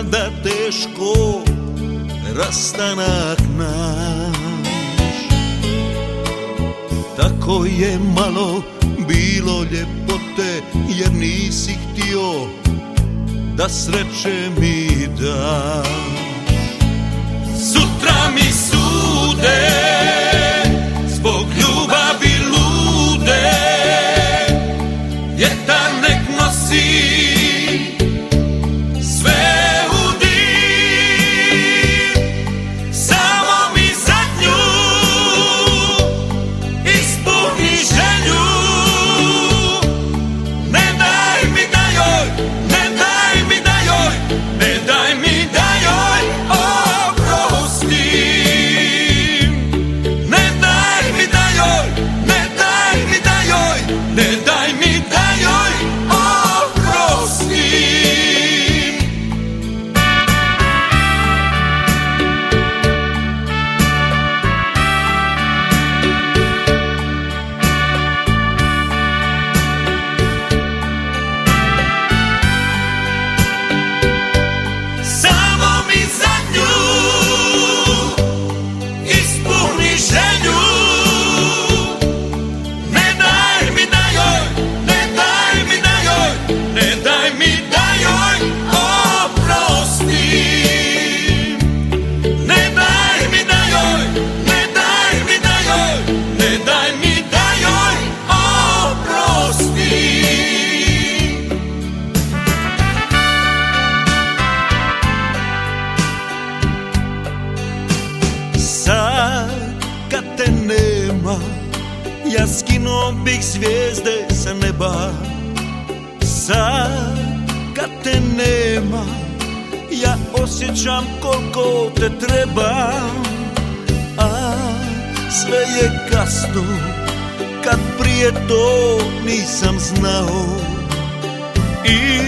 kada teško rastanak naš. Tako je malo bilo ljepote, jer nisi htio da sreće mi daš. Sutra mi sude zbog ljubavi lude, vjetar nek nosi sve u dim. Samo mi zadnju ispuni želju, ne daj mi da joj, ne daj mi da joj, ne daj mi da joj oprostim. Ne daj mi da joj, ne daj mi da joj, ne daj mi da joj oprostim. Samo mi zadnju ispuni želju, ne daj mi da joj, ne daj mi da joj, ne daj mi da joj oprostim. Ne daj mi da joj, ne daj mi da joj, ne daj mi da joj oprostim. Sad kad te nema, ja skinuo bih zvijezde sa neba. Sad kad te nema, ja osjećam koliko te treba. A sve je kasno kad prije to nisam znao, i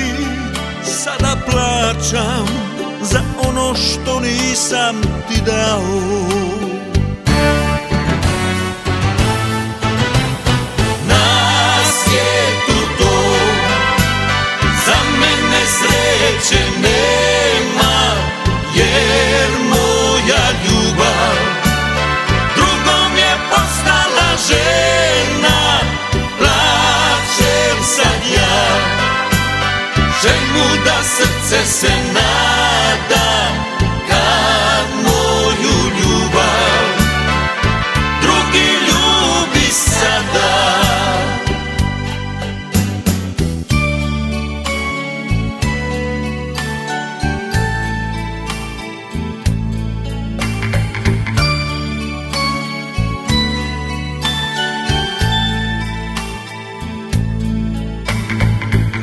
sada plaćam za ono što nisam ti dao. Na svijetu to za mene sreće nema, jer moja ljubav drugom je postala žena. Plačem sad ja, čemu da srce se nada, kad moju ljubav drugi ljubi sada.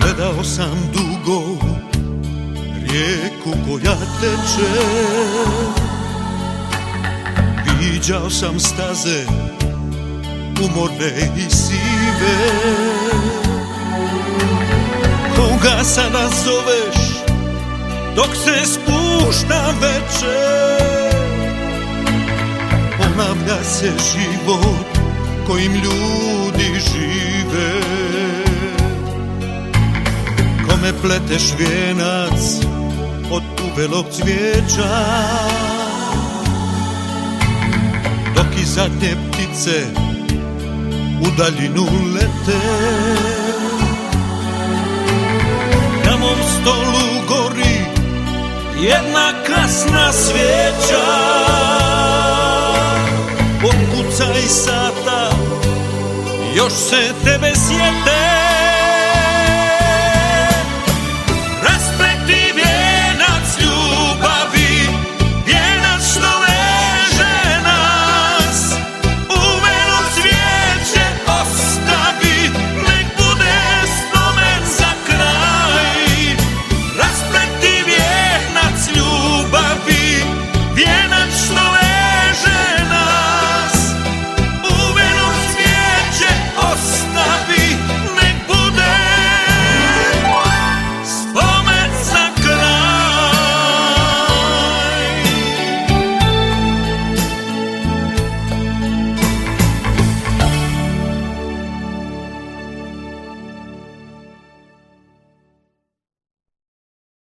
Gledao sam dugo rijeku koja teče, viđao sam staze umorne i sive. Koga sada zoveš dok se spušta večer? Ponavlja se život kojim ljudi žive. Kome pleteš vijenac od uvelog cvijeća, dok i zadnje ptice u daljinu lete. Na mom stolu gori jedna kasna svijeća, otkucaj sata, još se tebe sjete.